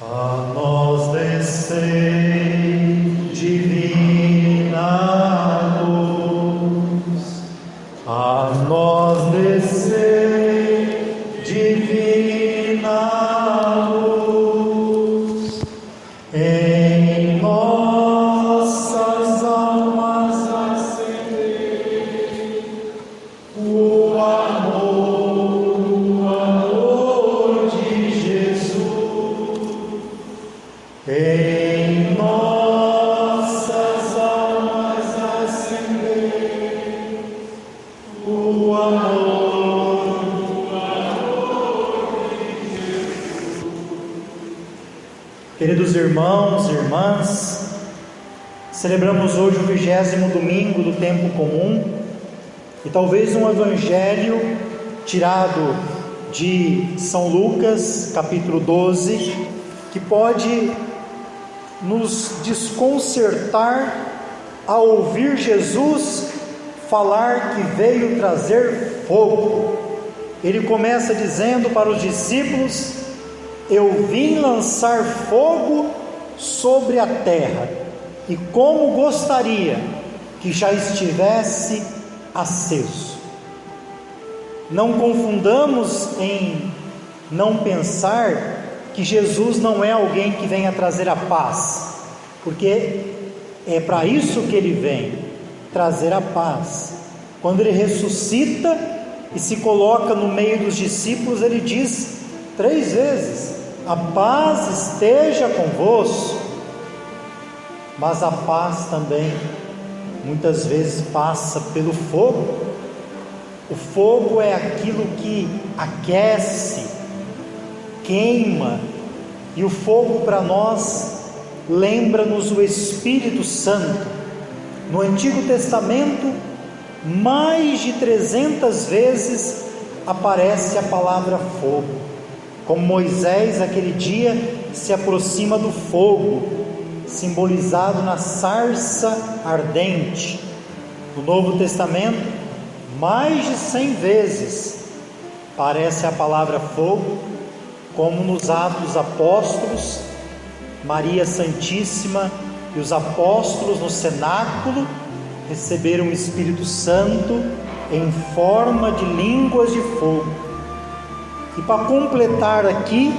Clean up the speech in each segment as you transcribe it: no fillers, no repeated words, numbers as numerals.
A nós descei, divina luz, a nós descei, divina luz, em nossas almas acendei o amor de Jesus. Em nossas almas acender o amor de Jesus. Queridos irmãos e irmãs, celebramos hoje o 20º domingo do tempo comum e talvez um evangelho tirado de São Lucas, capítulo 12, que pode nos desconcertar ao ouvir Jesus falar que veio trazer fogo. Ele começa dizendo para os discípulos: eu vim lançar fogo sobre a terra, e como gostaria que já estivesse aceso. Não confundamos em não pensar que Jesus não é alguém que venha trazer a paz, porque é para isso que ele vem, trazer a paz. Quando ele ressuscita e se coloca no meio dos discípulos, ele diz 3 vezes: a paz esteja convosco. Mas a paz também muitas vezes passa pelo fogo. O fogo é aquilo que aquece, queima, e o fogo para nós lembra-nos o Espírito Santo. No Antigo Testamento, mais de 300 vezes aparece a palavra fogo, como Moisés aquele dia se aproxima do fogo, simbolizado na sarça ardente. No Novo Testamento, mais de 100 vezes aparece a palavra fogo, como nos Atos Apóstolos, Maria Santíssima e os apóstolos no cenáculo receberam o Espírito Santo em forma de línguas de fogo. E para completar aqui,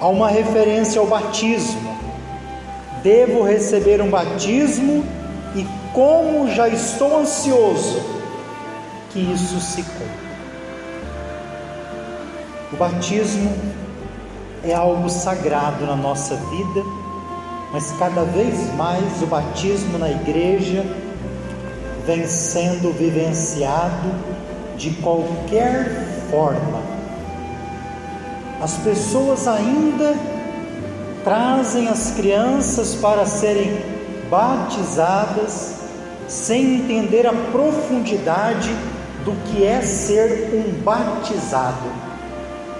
há uma referência ao batismo. Devo receber um batismo, e como já estou ansioso que isso se cumpra. O batismo é algo sagrado na nossa vida, mas cada vez mais o batismo na igreja vem sendo vivenciado de qualquer forma. As pessoas ainda trazem as crianças para serem batizadas sem entender a profundidade do que é ser um batizado.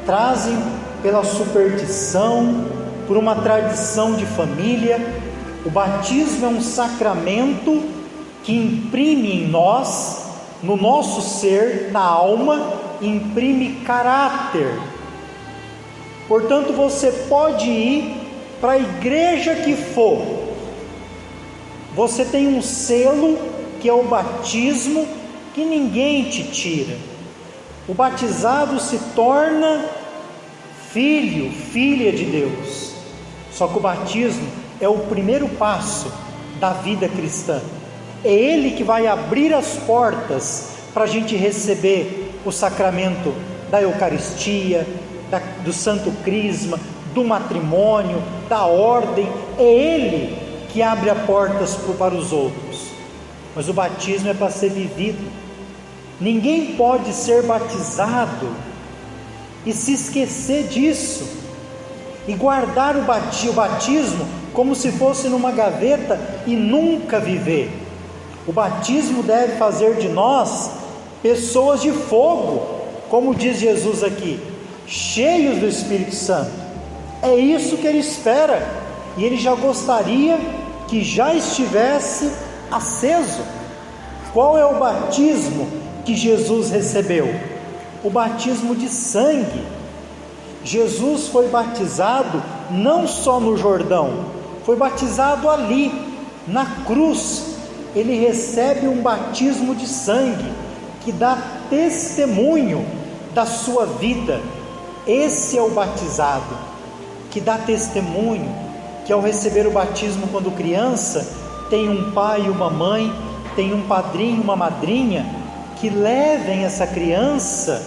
Trazem pela superstição, por uma tradição de família. O batismo é um sacramento que imprime em nós, no nosso ser, na alma, imprime caráter. Portanto, você pode ir para a igreja que for, você tem um selo que é o batismo, que ninguém te tira. O batizado se torna filho, filha de Deus. Só que o batismo é o primeiro passo da vida cristã. É ele que vai abrir as portas para a gente receber o sacramento da Eucaristia, do Santo Crisma, do matrimônio, da ordem. É ele que abre as portas para os outros. Mas o batismo é para ser vivido. Ninguém pode ser batizado e se esquecer disso, e guardar o batismo como se fosse numa gaveta e nunca viver. O batismo deve fazer de nós pessoas de fogo, como diz Jesus aqui, cheios do Espírito Santo. É isso que ele espera, e ele já gostaria que já estivesse aceso. Qual é o batismo que Jesus recebeu? O batismo de sangue. Jesus foi batizado não só no Jordão, foi batizado ali, na cruz. Ele recebe um batismo de sangue, que dá testemunho da sua vida. Esse é o batizado, que dá testemunho, que ao receber o batismo quando criança, tem um pai e uma mãe, tem um padrinho e uma madrinha, que levem essa criança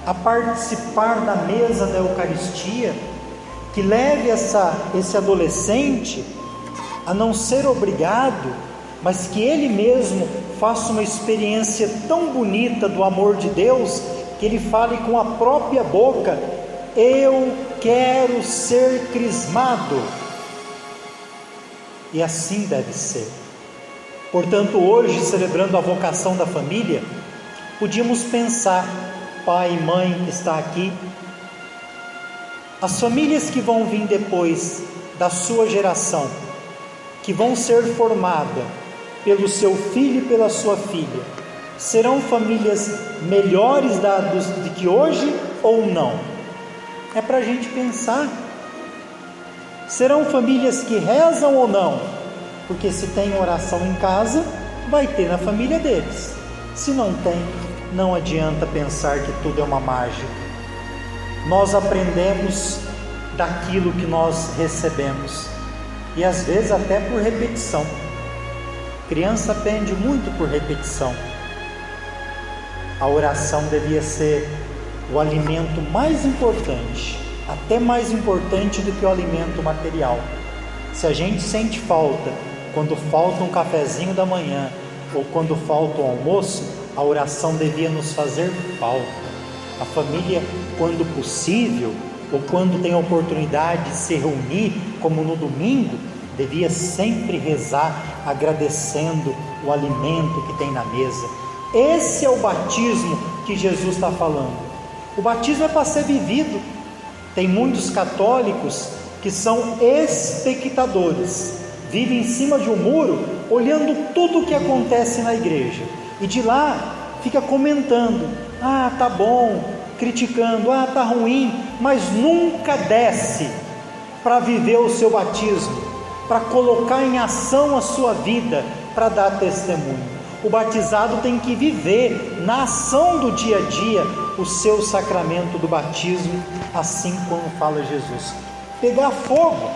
a participar da mesa da Eucaristia, que leve esse adolescente a não ser obrigado, mas que ele mesmo faça uma experiência tão bonita do amor de Deus, que ele fale com a própria boca: eu quero ser crismado. E assim deve ser. Portanto, hoje, celebrando a vocação da família, podíamos pensar, pai e mãe que está aqui, as famílias que vão vir depois da sua geração, que vão ser formadas pelo seu filho e pela sua filha, serão famílias melhores do que hoje ou não? É para a gente pensar. Serão famílias que rezam ou não? Porque se tem oração em casa, vai ter na família deles. Se não tem, não adianta pensar que tudo é uma mágica. Nós aprendemos daquilo que nós recebemos, e às vezes até por repetição. Criança aprende muito por repetição. A oração devia ser o alimento mais importante, até mais importante do que o alimento material. Se a gente sente falta quando falta um cafezinho da manhã, ou quando falta o almoço, a oração devia nos fazer falta. A família, quando possível, ou quando tem a oportunidade de se reunir, como no domingo, devia sempre rezar, agradecendo o alimento que tem na mesa. Esse é o batismo que Jesus está falando. O batismo é para ser vivido. Tem muitos católicos que são espectadores, vivem em cima de um muro, olhando tudo o que acontece na igreja, e de lá fica comentando: ah, tá bom, criticando, ah, tá ruim, mas nunca desce para viver o seu batismo, para colocar em ação a sua vida, para dar testemunho. O batizado tem que viver na ação do dia a dia o seu sacramento do batismo, assim como fala Jesus. Pegar fogo.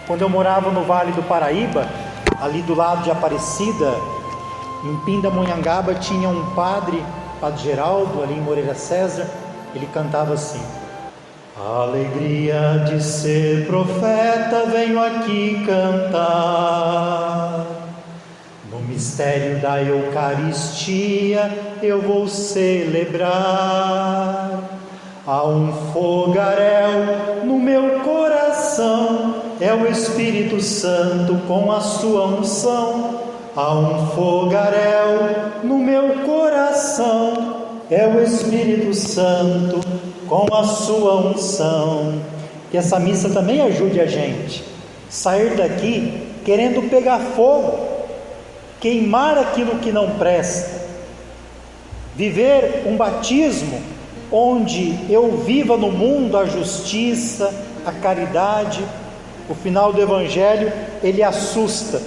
Quando eu morava no Vale do Paraíba, ali do lado de Aparecida, em Pindamonhangaba, tinha um padre Geraldo, ali em Moreira César. Ele cantava assim: a alegria de ser profeta venho aqui cantar, no mistério da Eucaristia eu vou celebrar. Há um fogaréu no meu coração, é o Espírito Santo com a sua unção. Há um fogaréu no meu coração, é o Espírito Santo com a sua unção. Que essa missa também ajude a gente sair daqui querendo pegar fogo, queimar aquilo que não presta, viver um batismo onde eu viva no mundo a justiça, a caridade. O final do Evangelho, ele assusta.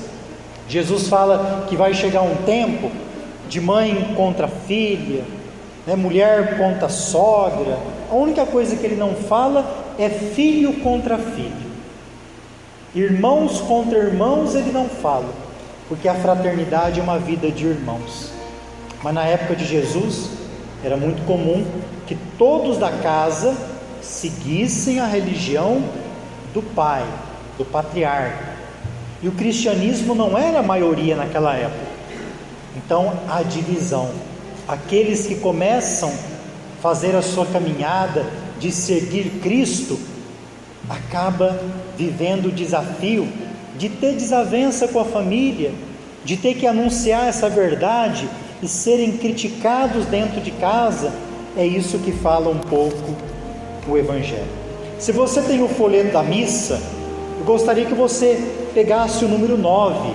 Jesus fala que vai chegar um tempo de mãe contra filha, mulher contra sogra. A única coisa que ele não fala é filho contra filho. Irmãos contra irmãos ele não fala, porque a fraternidade é uma vida de irmãos. Mas na época de Jesus, era muito comum que todos da casa seguissem a religião do pai, do patriarca. E o cristianismo não era a maioria naquela época. Então há divisão. Aqueles que começam a fazer a sua caminhada de seguir Cristo, acaba vivendo o desafio de ter desavença com a família, de ter que anunciar essa verdade e serem criticados dentro de casa. É isso que fala um pouco o Evangelho. Se você tem o folheto da missa, eu gostaria que você pegasse o número 9,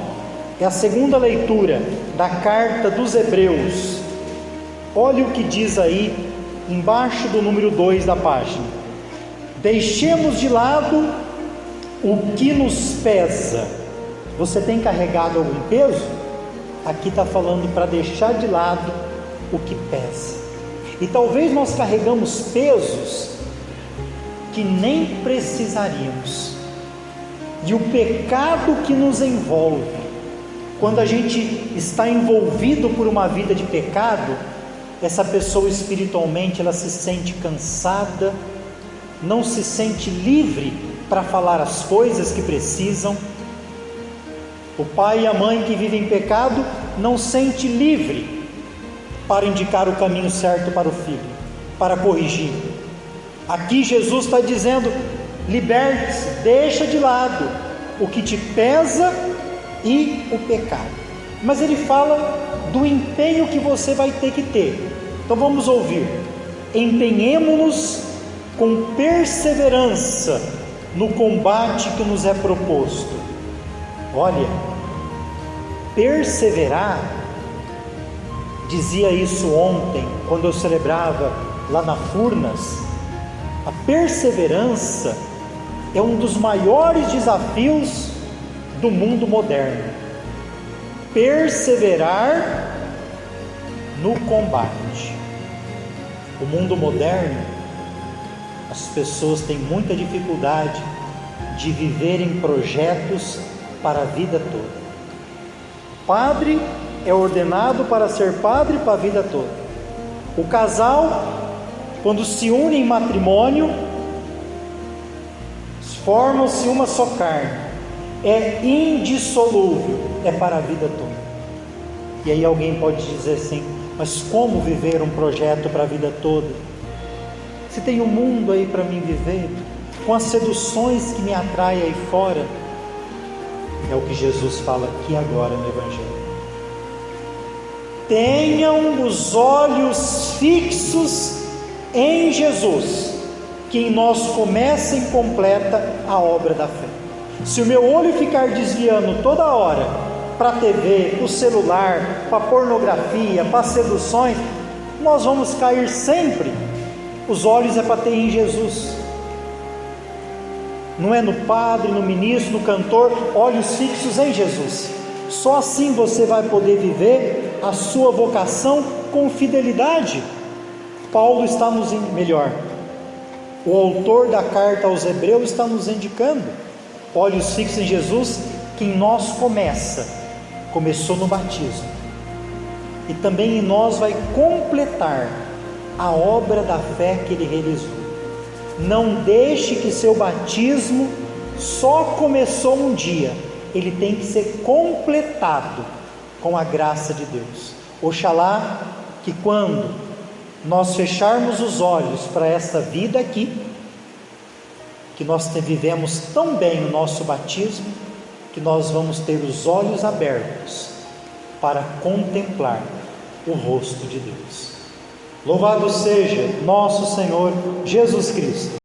é a segunda leitura da carta dos Hebreus. Olha o que diz aí, embaixo do número 2 da página: deixemos de lado O que nos pesa? Você tem carregado algum peso? Aqui está falando para deixar de lado o que pesa. E talvez nós carregamos pesos que nem precisaríamos. E o pecado que nos envolve, quando a gente está envolvido por uma vida de pecado, essa pessoa espiritualmente ela se sente cansada, não se sente livre para falar as coisas que precisam. O pai e a mãe que vivem em pecado não sente livre para indicar o caminho certo para o filho, para corrigir. Aqui Jesus está dizendo: liberte-se, deixa de lado o que te pesa e o pecado. Mas ele fala do empenho que você vai ter que ter. Então vamos ouvir: empenhemo-nos com perseverança no combate que nos é proposto. Olha, perseverar, dizia isso ontem, quando eu celebrava lá na Furnas. A perseverança é um dos maiores desafios do mundo moderno. Perseverar no combate. O mundo moderno, as pessoas têm muita dificuldade de viver em projetos para a vida toda. Padre é ordenado para ser padre para a vida toda. O casal, quando se une em matrimônio, formam-se uma só carne, é indissolúvel, é para a vida toda. E aí alguém pode dizer assim: mas como viver um projeto para a vida toda? Se tem um mundo aí para mim viver, com as seduções que me atraem aí fora. É o que Jesus fala aqui agora no Evangelho. Tenham os olhos fixos em Jesus, que em nós começa e completa a obra da fé. Se o meu olho ficar desviando toda hora para a TV, para o celular, para a pornografia, para as seduções, nós vamos cair sempre. Os olhos é para ter em Jesus, não é no padre, no ministro, no cantor. Olhos fixos em Jesus. Só assim você vai poder viver a sua vocação com fidelidade. Paulo está nos o autor da carta aos Hebreus está nos indicando: olhos fixos em Jesus, que em nós começou no batismo, e também em nós vai completar a obra da fé que ele realizou. Não deixe que seu batismo só começou um dia, ele tem que ser completado com a graça de Deus. Oxalá que quando nós fecharmos os olhos para esta vida aqui, que nós vivemos tão bem o nosso batismo, que nós vamos ter os olhos abertos para contemplar o rosto de Deus. Louvado seja nosso Senhor Jesus Cristo.